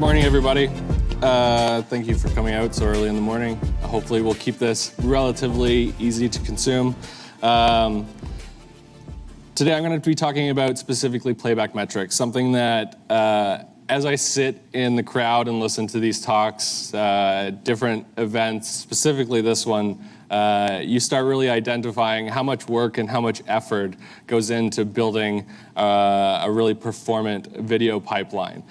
morning, everybody. Thank you for coming out so early in the morning. Hopefully we'll keep this relatively easy to consume. Today I'm going to be talking about specifically playback metrics, something that as I sit in the crowd and listen to these talks, different events, specifically this one, you start really identifying how much work and how much effort goes into building a really performant video pipeline.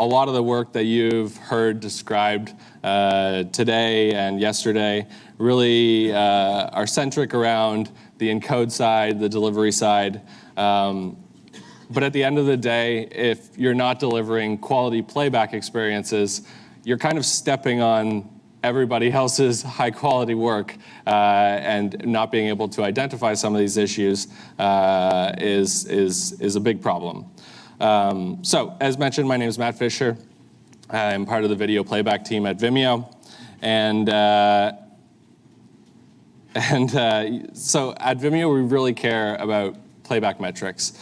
A lot of the work that you've heard described today and yesterday really are centric around the encode side, the delivery side. But at the end of the day, if you're not delivering quality playback experiences, you're kind of stepping on everybody else's high quality work, and not being able to identify some of these issues is a big problem. So, as mentioned, my name is Matt Fisher. I'm part of the video playback team at Vimeo, and so at Vimeo we really care about playback metrics.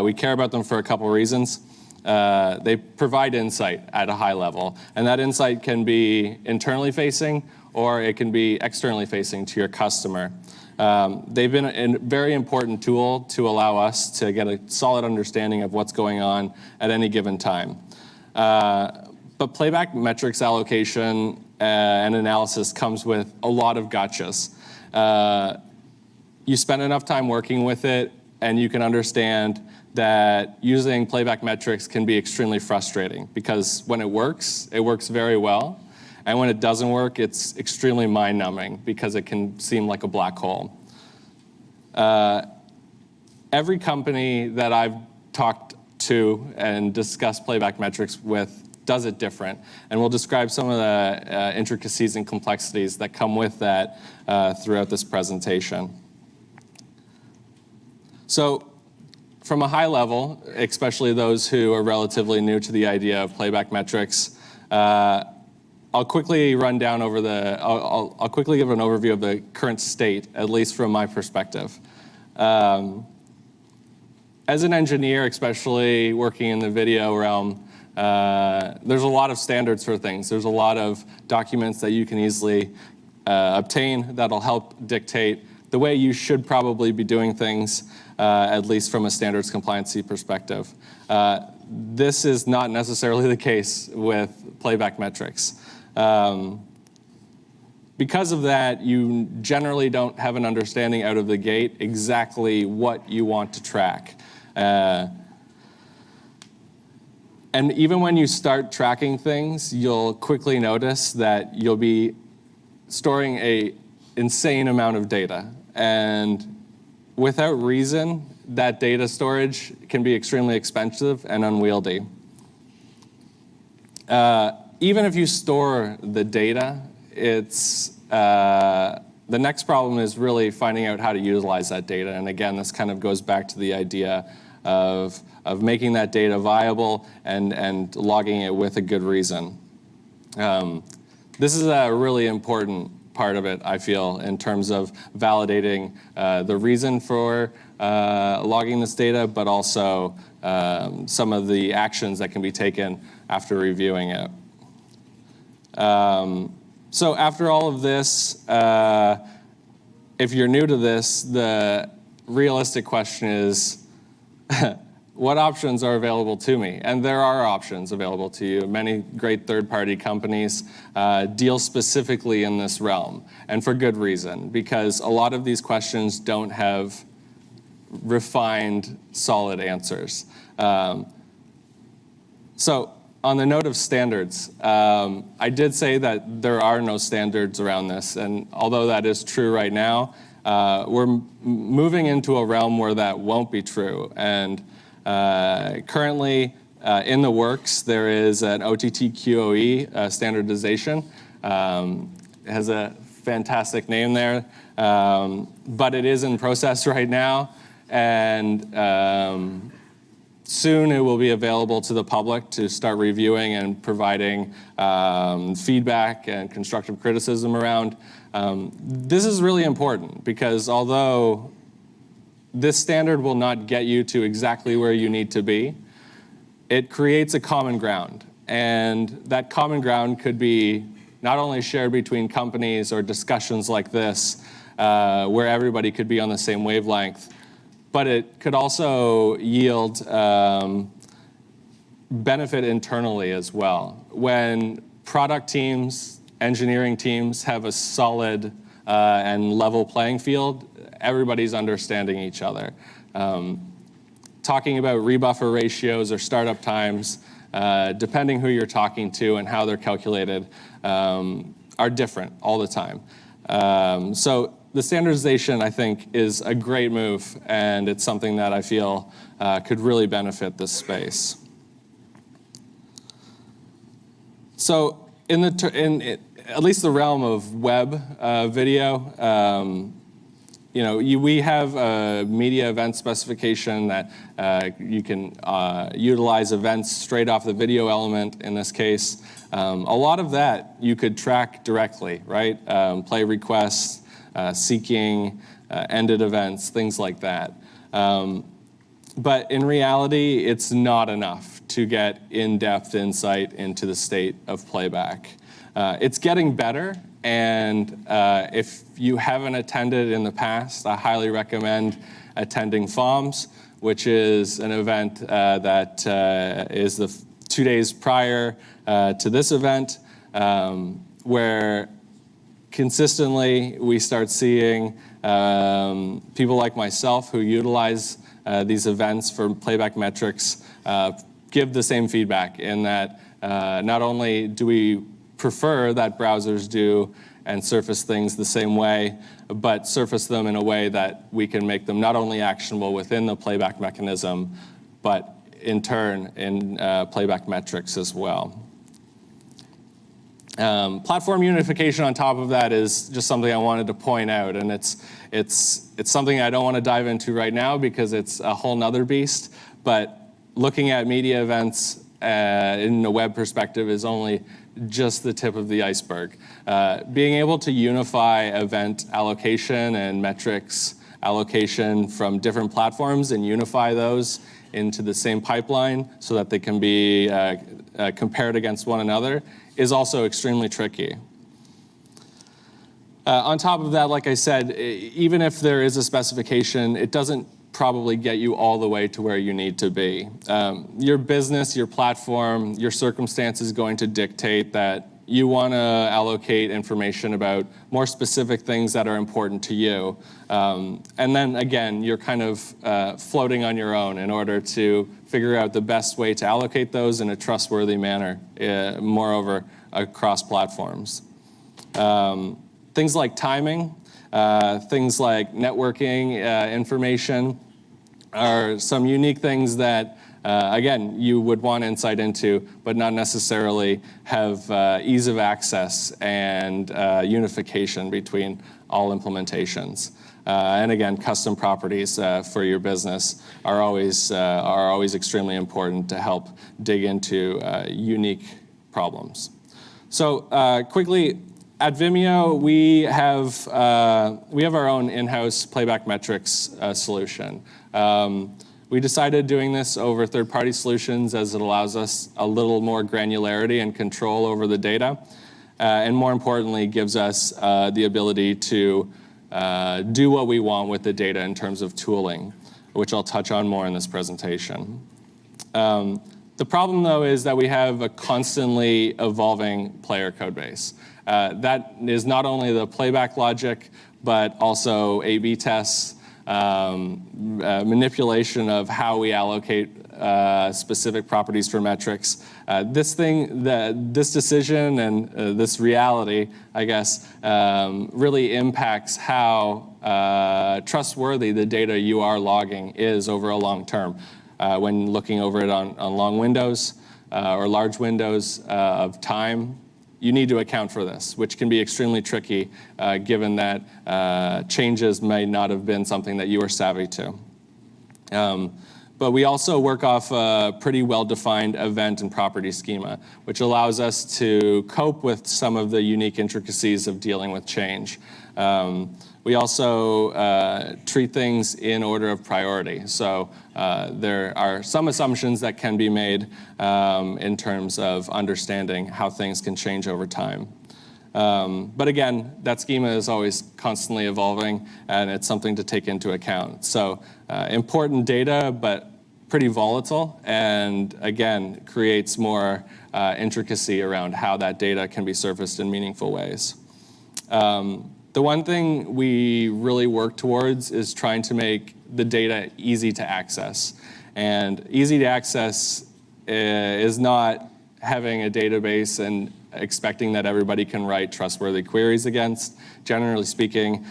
We care about them for a couple reasons. They provide insight at a high level, and that insight can be internally facing or it can be externally facing to your customer. They've been a very important tool to allow us to get a solid understanding of what's going on at any given time. But playback metrics allocation and analysis comes with a lot of gotchas. You spend enough time working with it, and you can understand that using playback metrics can be extremely frustrating, because when it works very well. And when it doesn't work, it's extremely mind-numbing because it can seem like a black hole. Every company that I've talked to and discussed playback metrics with does it different. And we'll describe some of the intricacies and complexities that come with that throughout this presentation. So, from a high level, especially those who are relatively new to the idea of playback metrics, I'll quickly run down over I'll quickly give an overview of the current state, at least from my perspective. As an engineer, especially working in the video realm, there's a lot of standards for things. There's a lot of documents that you can easily obtain that'll help dictate the way you should probably be doing things, at least from a standards compliancy perspective. This is not necessarily the case with playback metrics. Because of that, you generally don't have an understanding out of the gate exactly what you want to track. And even when you start tracking things, you'll quickly notice that you'll be storing an insane amount of data. And without reason, that data storage can be extremely expensive and unwieldy. Even if you store the data, it's the next problem is really finding out how to utilize that data. And again, this kind of goes back to the idea of making that data viable and logging it with a good reason. This is a really important part of it, I feel, in terms of validating the reason for logging this data, but also some of the actions that can be taken after reviewing it. So after all of this, if you're new to this, the realistic question is, what options are available to me? And there are options available to you. Many great third-party companies deal specifically in this realm, and for good reason, because a lot of these questions don't have refined, solid answers. So on the note of standards, I did say that there are no standards around this, and although that is true right now, we're moving into a realm where that won't be true. And currently, in the works, there is an OTT-QoE standardization. It has a fantastic name there, but it is in process right now, and soon it will be available to the public to start reviewing and providing feedback and constructive criticism around. This is really important because although this standard will not get you to exactly where you need to be, it creates a common ground. And that common ground could be not only shared between companies or discussions like this, where everybody could be on the same wavelength, but it could also yield benefit internally as well. When product teams, engineering teams have a solid and level playing field, everybody's understanding each other. Talking about rebuffer ratios or startup times, depending who you're talking to and how they're calculated, are different all the time. So the standardization, I think, is a great move, and it's something that I feel could really benefit this space. So in at least the realm of web video, we have a media event specification that you can utilize events straight off the video element in this case. A lot of that you could track directly, right? Play requests, seeking, ended events, things like that. But in reality, it's not enough to get in-depth insight into the state of playback. It's getting better, and if you haven't attended in the past, I highly recommend attending FOMS, which is an event that is the 2 days prior to this event, where consistently we start seeing people like myself who utilize these events for playback metrics give the same feedback in that not only do we prefer that browsers do and surface things the same way, but surface them in a way that we can make them not only actionable within the playback mechanism, but in turn in playback metrics as well. Platform unification on top of that is just something I wanted to point out, and it's something I don't want to dive into right now because it's a whole nother beast, but looking at media events in a web perspective is only just the tip of the iceberg. Being able to unify event allocation and metrics allocation from different platforms and unify those into the same pipeline so that they can be compared against one another is also extremely tricky. On top of that, like I said, even if there is a specification, it doesn't probably get you all the way to where you need to be. Your business, your platform, your circumstance is going to dictate that you want to allocate information about more specific things that are important to you. And then again, you're kind of floating on your own in order to figure out the best way to allocate those in a trustworthy manner, moreover, across platforms. Things like timing, things like networking information are some unique things that, again, you would want insight into, but not necessarily have ease of access and unification between all implementations. And again, custom properties for your business are always extremely important to help dig into unique problems. So quickly, at Vimeo, we have our own in-house playback metrics solution. We decided doing this over third-party solutions as it allows us a little more granularity and control over the data, and more importantly, gives us the ability to do what we want with the data in terms of tooling, which I'll touch on more in this presentation. The problem, though, is that we have a constantly evolving player code base. That is not only the playback logic, but also A/B tests, manipulation of how we allocate specific properties for metrics. This decision and this reality, I guess, really impacts how trustworthy the data you are logging is over a long term. When looking over it on long windows or large windows of time, you need to account for this, which can be extremely tricky given that changes may not have been something that you were savvy to. But we also work off a pretty well-defined event and property schema, which allows us to cope with some of the unique intricacies of dealing with change. We also treat things in order of priority. So there are some assumptions that can be made in terms of understanding how things can change over time. But again, that schema is always constantly evolving, and it's something to take into account. So important data, but pretty volatile, and again, creates more intricacy around how that data can be surfaced in meaningful ways. The one thing we really work towards is trying to make the data easy to access. And easy to access is not having a database and expecting that everybody can write trustworthy queries against. Generally speaking,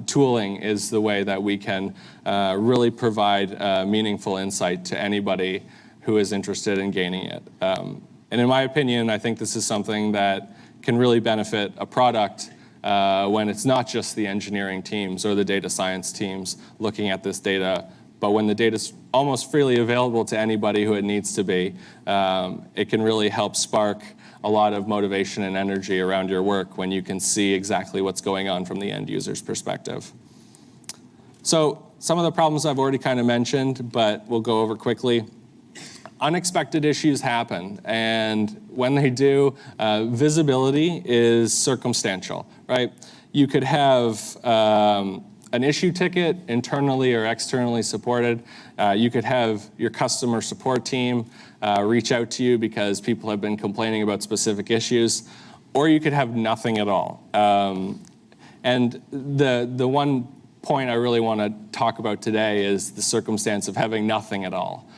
tooling is the way that we can really provide meaningful insight to anybody who is interested in gaining it. And in my opinion, I think this is something that can really benefit a product when it's not just the engineering teams or the data science teams looking at this data, but when the data is almost freely available to anybody who it needs to be. It can really help spark a lot of motivation and energy around your work when you can see exactly what's going on from the end user's perspective. So some of the problems I've already kind of mentioned, but we'll go over quickly. Unexpected issues happen, and when they do, visibility is circumstantial, right? You could have an issue ticket, internally or externally supported. You could have your customer support team reach out to you because people have been complaining about specific issues, or you could have nothing at all. And the one point I really want to talk about today is the circumstance of having nothing at all.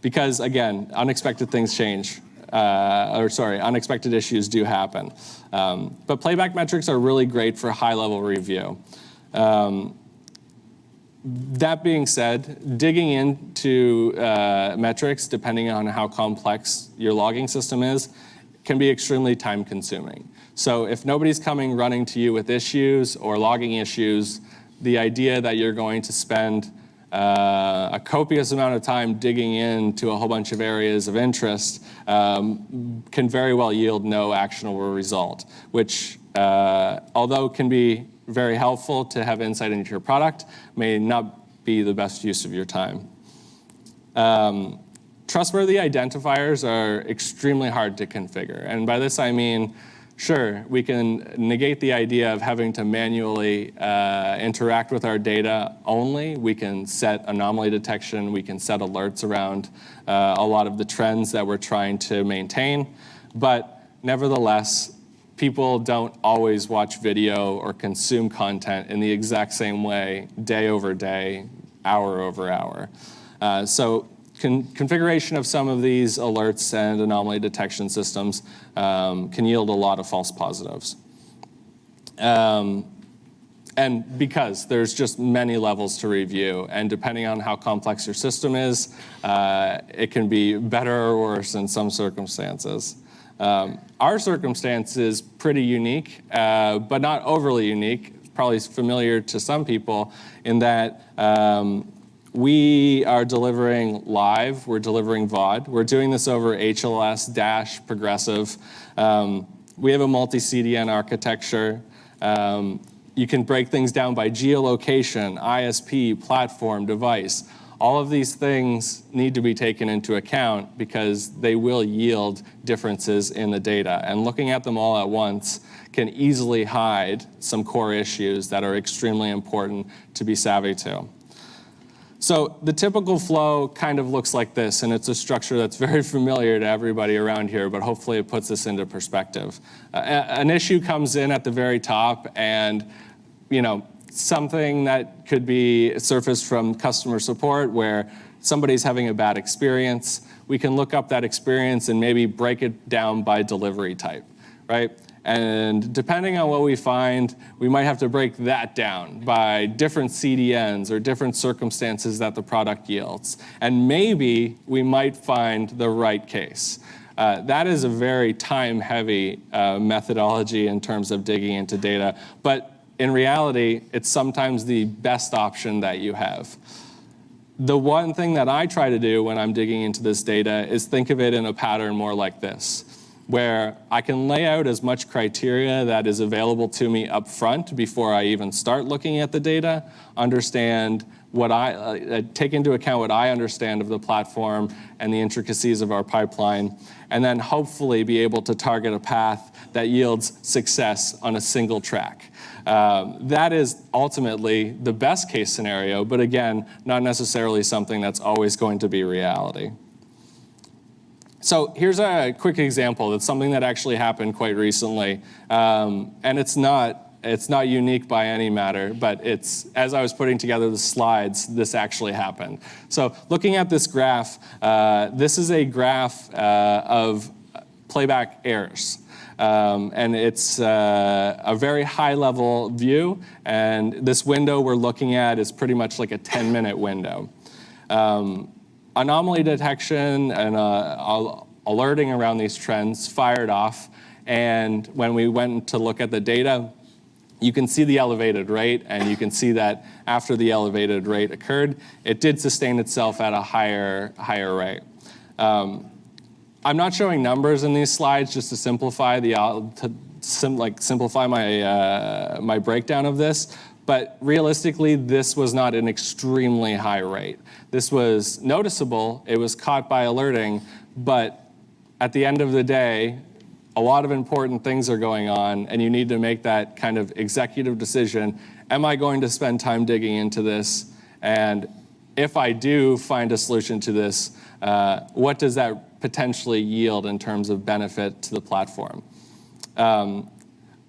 Because again, unexpected things change. Unexpected issues do happen. But playback metrics are really great for high-level review. That being said, digging into metrics, depending on how complex your logging system is, can be extremely time-consuming. So if nobody's coming running to you with issues or logging issues, the idea that you're going to spend a copious amount of time digging into a whole bunch of areas of interest can very well yield no actionable result, which, although can be very helpful to have insight into your product, may not be the best use of your time. Trustworthy identifiers are extremely hard to configure. And by this I mean, sure, we can negate the idea of having to manually interact with our data only. We can set anomaly detection. We can set alerts around a lot of the trends that we're trying to maintain. But nevertheless, people don't always watch video or consume content in the exact same way, day over day, hour over hour. So configuration of some of these alerts and anomaly detection systems can yield a lot of false positives. And because there's just many levels to review, and depending on how complex your system is, it can be better or worse in some circumstances. Our circumstance is pretty unique, but not overly unique, probably familiar to some people, in that we are delivering live, we're delivering VOD. We're doing this over HLS dash progressive. We have a multi-CDN architecture. You can break things down by geolocation, ISP, platform, device. All of these things need to be taken into account because they will yield differences in the data. And looking at them all at once can easily hide some core issues that are extremely important to be savvy to. So the typical flow kind of looks like this, and it's a structure that's very familiar to everybody around here, but hopefully it puts this into perspective. An issue comes in at the very top, and something that could be surfaced from customer support where somebody's having a bad experience. We can look up that experience and maybe break it down by delivery type, right? And depending on what we find, we might have to break that down by different CDNs or different circumstances that the product yields. And maybe we might find the right case. That is a very time-heavy methodology in terms of digging into data. But in reality, it's sometimes the best option that you have. The one thing that I try to do when I'm digging into this data is think of it in a pattern more like this. where I can lay out as much criteria that is available to me up front before I even start looking at the data, understand what take into account what I understand of the platform and the intricacies of our pipeline, and then hopefully be able to target a path that yields success on a single track. That is ultimately the best case scenario, but again, not necessarily something that's always going to be reality. So here's a quick example. It's something that actually happened quite recently, and it's not unique by any matter, but as I was putting together the slides, this actually happened. So looking at this graph, this is a graph of playback errors. And it's a very high-level view, and this window we're looking at is pretty much like a 10-minute window. Anomaly detection and alerting around these trends fired off, and when we went to look at the data, you can see the elevated rate, and you can see that after the elevated rate occurred, it did sustain itself at a higher rate. I'm not showing numbers in these slides just to simplify simplify my breakdown of this, but realistically, this was not an extremely high rate. This was noticeable, it was caught by alerting, but at the end of the day, a lot of important things are going on, and you need to make that kind of executive decision. Am I going to spend time digging into this? And if I do find a solution to this, what does that potentially yield in terms of benefit to the platform?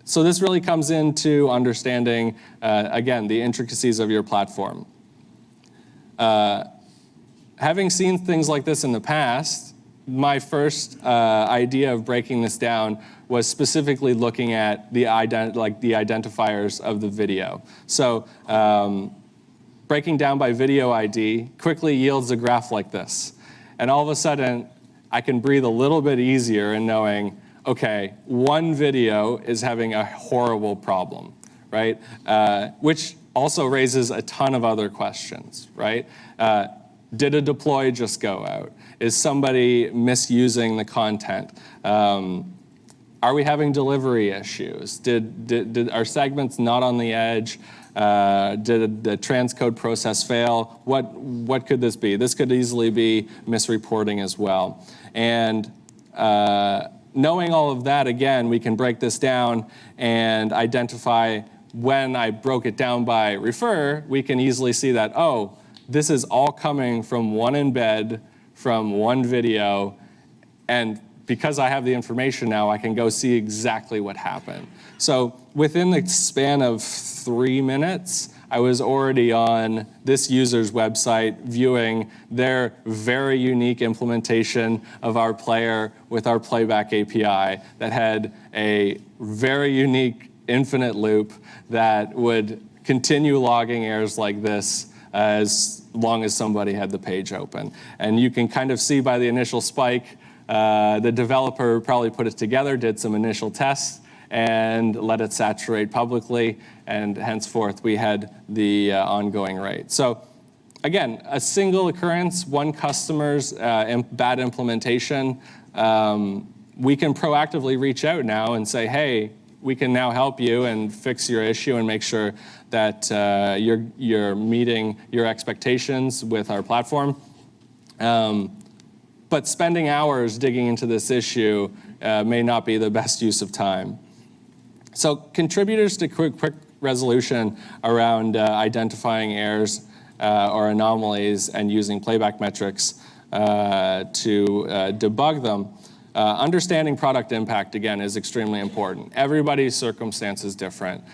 So this really comes into understanding, again, the intricacies of your platform. Having seen things like this in the past, my first idea of breaking this down was specifically looking at the identifiers of the video. So breaking down by video ID quickly yields a graph like this. And all of a sudden, I can breathe a little bit easier in knowing, okay, one video is having a horrible problem, right? Which also raises a ton of other questions, right? Did a deploy just go out? Is somebody misusing the content? Are we having delivery issues? Did our segments not on the edge? Did the transcode process fail? What could this be? This could easily be misreporting as well. And knowing all of that, again, we can break this down and identify when I broke it down by refer, we can easily see that, oh, this is all coming from one embed, from one video, and because I have the information now, I can go see exactly what happened. So within the span of 3 minutes, I was already on this user's website viewing their very unique implementation of our player with our Playback API that had a very unique infinite loop that would continue logging errors like this as long as somebody had the page open. And you can kind of see by the initial spike, the developer probably put it together, did some initial tests, and let it saturate publicly, and henceforth we had the ongoing rate. So again, a single occurrence, one customer's bad implementation, we can proactively reach out now and say, hey, we can now help you and fix your issue and make sure that you're meeting your expectations with our platform. But spending hours digging into this issue may not be the best use of time. So contributors to quick resolution around identifying errors or anomalies and using playback metrics to debug them. Understanding product impact, again, is extremely important. Everybody's circumstance is different.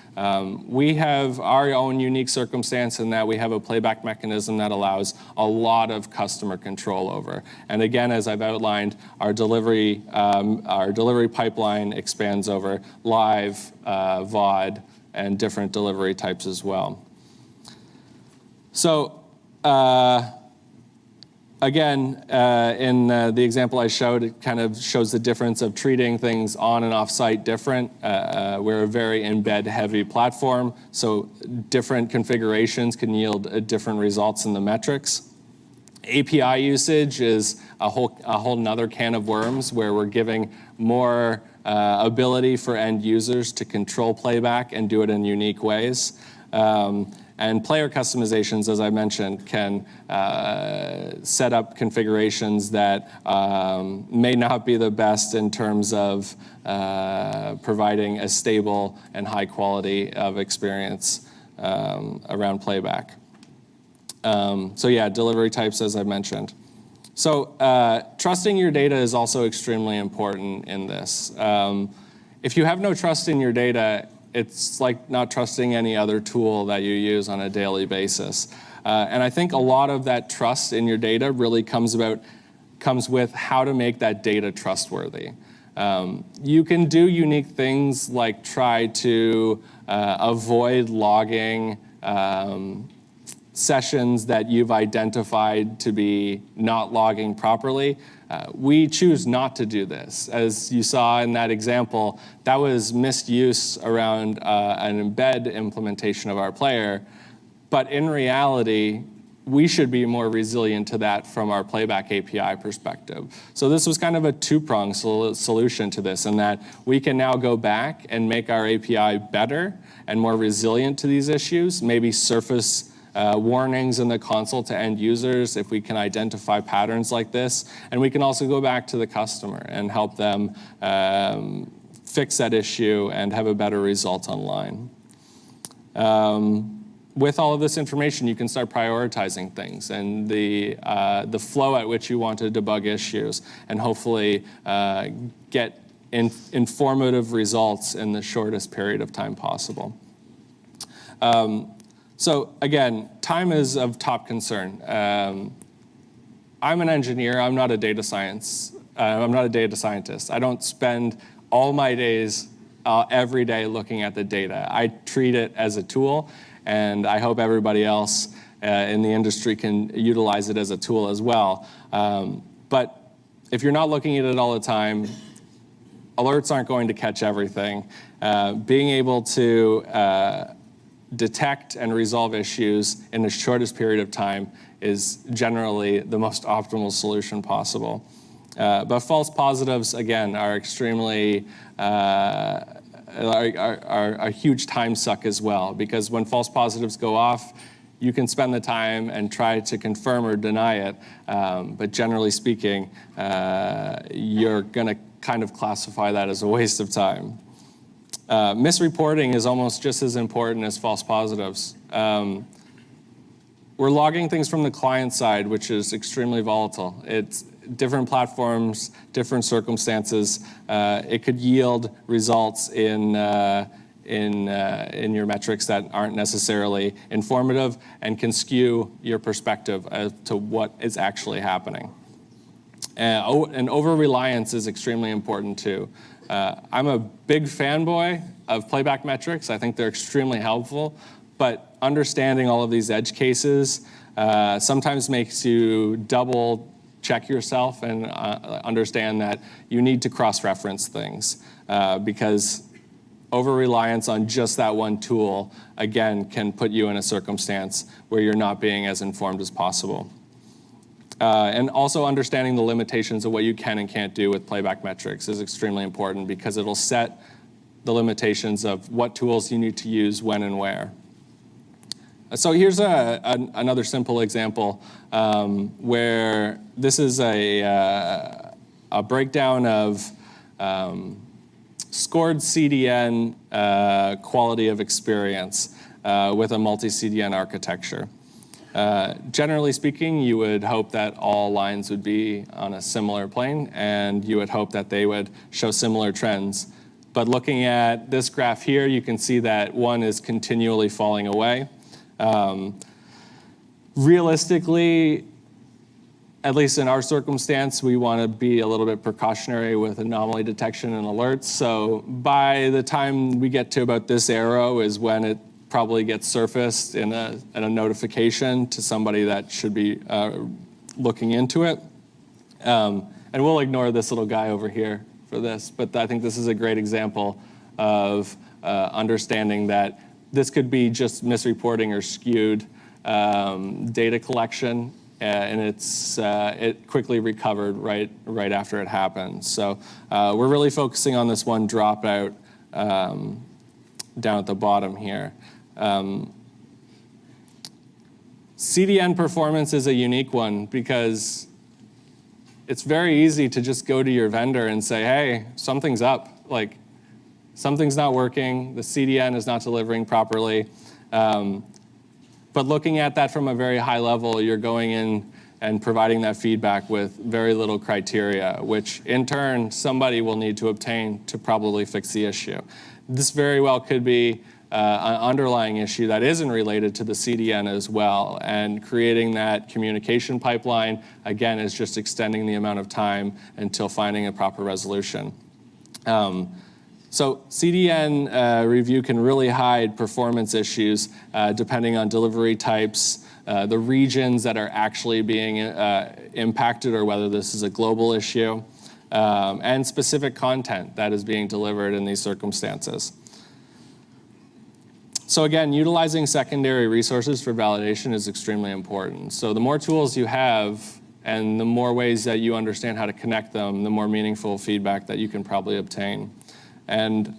We have our own unique circumstance in that we have a playback mechanism that allows a lot of customer control over. And again, as I've outlined, our delivery pipeline expands over live, VOD, and different delivery types as well. So, again, in the example I showed, it kind of shows the difference of treating things on and off-site different. We're a very embed-heavy platform, so different configurations can yield different results in the metrics. API usage is a whole nother can of worms, where we're giving more ability for end users to control playback and do it in unique ways. And player customizations, as I mentioned, can set up configurations that may not be the best in terms of providing a stable and high quality of experience around playback. So yeah, delivery types, as I mentioned. So trusting your data is also extremely important in this. If you have no trust in your data, it's like not trusting any other tool that you use on a daily basis. And I think a lot of that trust in your data really comes with how to make that data trustworthy. You can do unique things like try to avoid logging sessions that you've identified to be not logging properly. We choose not to do this. As you saw in that example, that was misuse around an embed implementation of our player. But in reality, we should be more resilient to that from our Playback API perspective. So this was kind of a two-pronged solution to this, in that we can now go back and make our API better and more resilient to these issues, maybe surface warnings in the console to end users if we can identify patterns like this. And we can also go back to the customer and help them fix that issue and have a better result online. With all of this information, you can start prioritizing things and the flow at which you want to debug issues, and hopefully get informative results in the shortest period of time possible. So again, time is of top concern. I'm an engineer. I'm not a data scientist. I don't spend all my days every day looking at the data. I treat it as a tool, and I hope everybody else in the industry can utilize it as a tool as well. But if you're not looking at it all the time, alerts aren't going to catch everything. Being able to detect and resolve issues in the shortest period of time is generally the most optimal solution possible. But false positives, again, are extremely are a huge time suck as well, because when false positives go off, you can spend the time and try to confirm or deny it, but generally speaking, you're going to kind of classify that as a waste of time. Misreporting is almost just as important as false positives. We're logging things from the client side, which is extremely volatile. It's different platforms, different circumstances. It could yield results in your metrics that aren't necessarily informative and can skew your perspective as to what is actually happening. And over-reliance is extremely important too. I'm a big fanboy of playback metrics. I think they're extremely helpful, but understanding all of these edge cases sometimes makes you double check yourself and understand that you need to cross-reference things, because over-reliance on just that one tool, again, can put you in a circumstance where you're not being as informed as possible. And also understanding the limitations of what you can and can't do with playback metrics is extremely important, because it'll set the limitations of what tools you need to use when and where. So here's another simple example where this is a breakdown of scored CDN quality of experience with a multi-CDN architecture. Generally speaking, you would hope that all lines would be on a similar plane, and you would hope that they would show similar trends. But looking at this graph here, you can see that one is continually falling away. Realistically, at least in our circumstance, we want to be a little bit precautionary with anomaly detection and alerts. So by the time we get to about this arrow is when it probably gets surfaced in a notification to somebody that should be looking into it. And we'll ignore this little guy over here for this, but I think this is a great example of understanding that this could be just misreporting or skewed data collection. and it quickly recovered right after it happened. So we're really focusing on this one dropout down at the bottom here. CDN performance is a unique one because it's very easy to just go to your vendor and say, hey, something's up. Like, something's not working. The CDN is not delivering properly. But looking at that from a very high level, you're going in and providing that feedback with very little criteria, which in turn, somebody will need to obtain to probably fix the issue. This very well could be an underlying issue that isn't related to the CDN as well. And creating that communication pipeline, again, is just extending the amount of time until finding a proper resolution. So CDN review can really hide performance issues depending on delivery types, the regions that are actually being impacted, or whether this is a global issue, and specific content that is being delivered in these circumstances. So again, utilizing secondary resources for validation is extremely important. So the more tools you have and the more ways that you understand how to connect them, the more meaningful feedback that you can probably obtain. And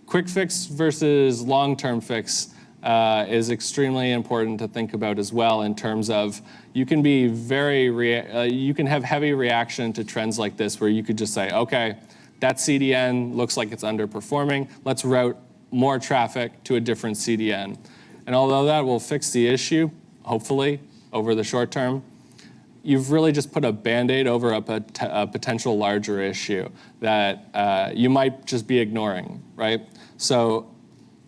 quick fix versus long-term fix is extremely important to think about as well, in terms of you can be you can have heavy reaction to trends like this, where you could just say, okay, that CDN looks like it's underperforming. Let's route more traffic to a different CDN. And although that will fix the issue, hopefully, over the short term, you've really just put a Band-Aid over a potential larger issue that you might just be ignoring, right? So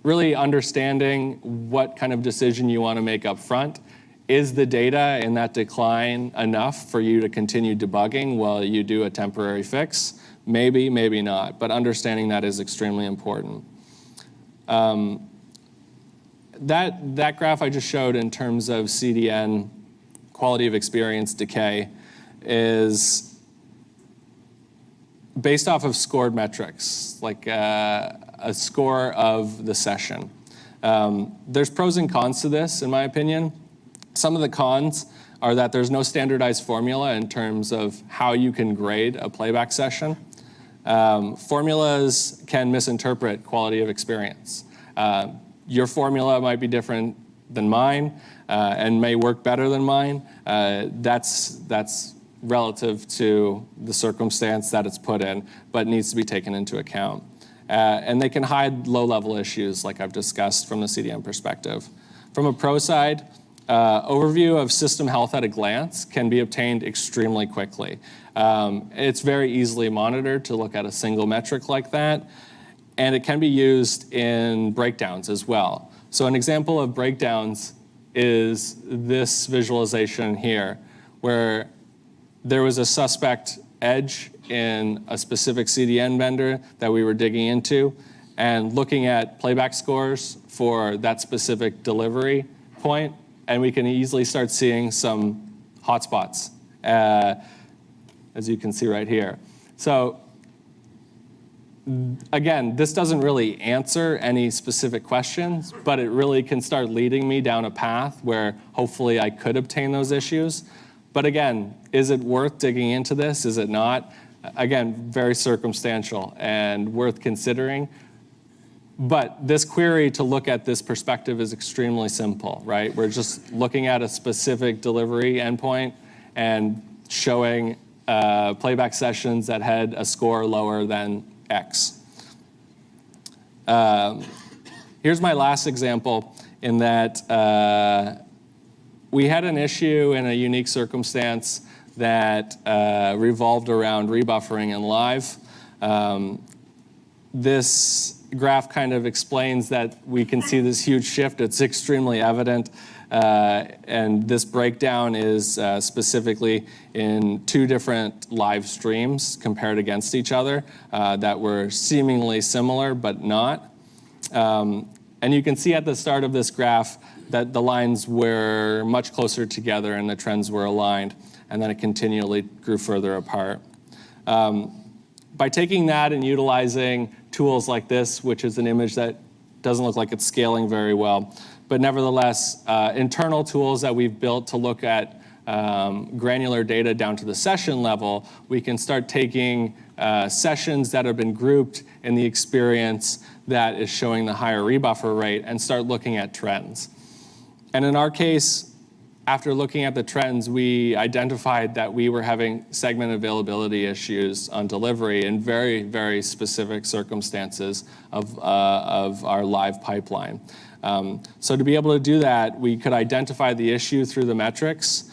really understanding what kind of decision you want to make up front. Is the data in that decline enough for you to continue debugging while you do a temporary fix? Maybe, maybe not, but understanding that is extremely important. That graph I just showed in terms of CDN quality of experience decay is based off of scored metrics, like a score of the session. There's pros and cons to this, in my opinion. Some of the cons are that there's no standardized formula in terms of how you can grade a playback session. Formulas can misinterpret quality of experience. Your formula might be different than mine and may work better than mine. That's relative to the circumstance that it's put in, but needs to be taken into account. And they can hide low-level issues like I've discussed from the CDN perspective. From a pro side, overview of system health at a glance can be obtained extremely quickly. It's very easily monitored to look at a single metric like that, and it can be used in breakdowns as well. So an example of breakdowns is this visualization here, where there was a suspect edge in a specific CDN vendor that we were digging into, and looking at playback scores for that specific delivery point, and we can easily start seeing some hotspots, as you can see right here. So again, this doesn't really answer any specific questions, but it really can start leading me down a path where hopefully I could obtain those issues. But again, is it worth digging into this? Is it not? Again, very circumstantial and worth considering. But this query to look at this perspective is extremely simple, right? We're just looking at a specific delivery endpoint and showing playback sessions that had a score lower than X. Here's my last example, in that we had an issue in a unique circumstance that revolved around rebuffering in live. This graph kind of explains that we can see this huge shift. It's extremely evident. And this breakdown is specifically in 2 different live streams compared against each other that were seemingly similar but not. And you can see at the start of this graph that the lines were much closer together and the trends were aligned, and then it continually grew further apart. By taking that and utilizing tools like this, which is an image that doesn't look like it's scaling very well, but nevertheless, internal tools that we've built to look at granular data down to the session level, we can start taking sessions that have been grouped in the experience that is showing the higher rebuffer rate and start looking at trends. And in our case, after looking at the trends, we identified that we were having segment availability issues on delivery in very, very specific circumstances of our live pipeline. So to be able to do that, we could identify the issue through the metrics.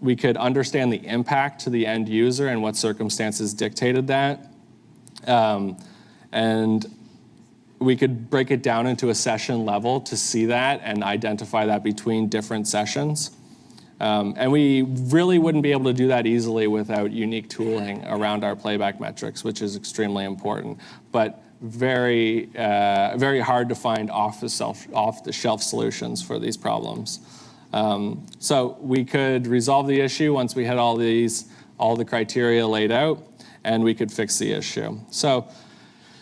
We could understand the impact to the end user and what circumstances dictated that. And we could break it down into a session level to see that and identify that between different sessions. And we really wouldn't be able to do that easily without unique tooling around our playback metrics, which is extremely important, but very, very hard to find off-the-shelf solutions for these problems. So we could resolve the issue once we had all the criteria laid out, and we could fix the issue. So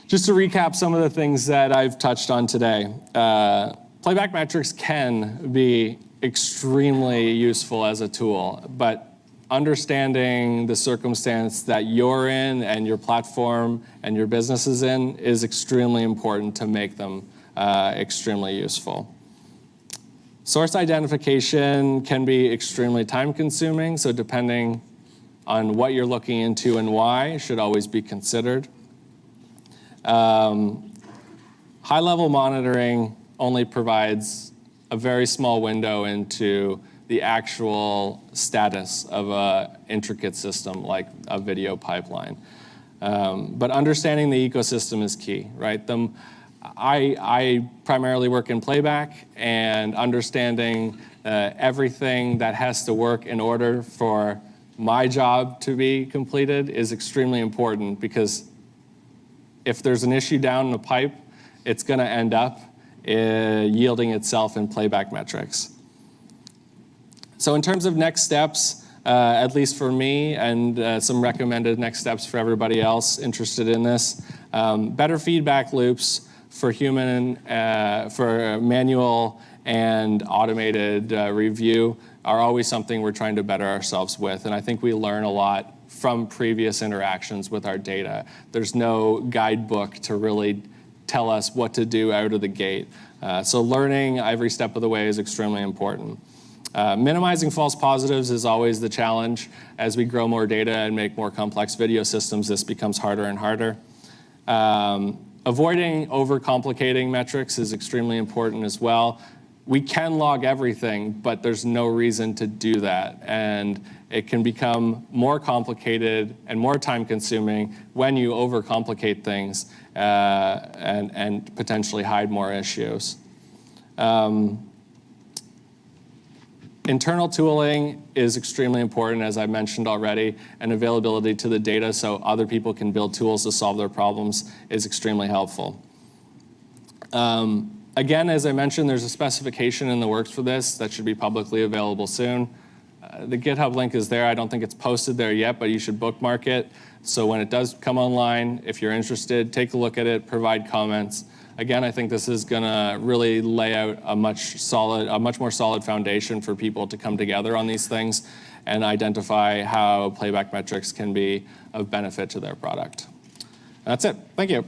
just to recap some of the things that I've touched on today, playback metrics can be extremely useful as a tool, but understanding the circumstance that you're in and your platform and your business is in is extremely important to make them extremely useful. Source identification can be extremely time-consuming, so depending on what you're looking into and why, should always be considered. High-level monitoring only provides a very small window into the actual status of an intricate system like a video pipeline. But understanding the ecosystem is key, right? I primarily work in playback, and understanding everything that has to work in order for my job to be completed is extremely important, because if there's an issue down in the pipe, it's going to end up yielding itself in playback metrics. So in terms of next steps, at least for me, and some recommended next steps for everybody else interested in this, better feedback loops for for manual and automated review are always something we're trying to better ourselves with. And I think we learn a lot from previous interactions with our data. There's no guidebook to really tell us what to do out of the gate. So learning every step of the way is extremely important. Minimizing false positives is always the challenge. As we grow more data and make more complex video systems, this becomes harder and harder. Avoiding overcomplicating metrics is extremely important as well. We can log everything, but there's no reason to do that. And it can become more complicated and more time-consuming when you overcomplicate things and potentially hide more issues. Internal tooling is extremely important, as I mentioned already, and availability to the data so other people can build tools to solve their problems is extremely helpful. Again, as I mentioned, there's a specification in the works for this that should be publicly available soon. The GitHub link is there. I don't think it's posted there yet, but you should bookmark it. So when it does come online, if you're interested, take a look at it, provide comments. Again, I think this is going to really lay out a much more solid foundation for people to come together on these things and identify how playback metrics can be of benefit to their product. That's it. Thank you.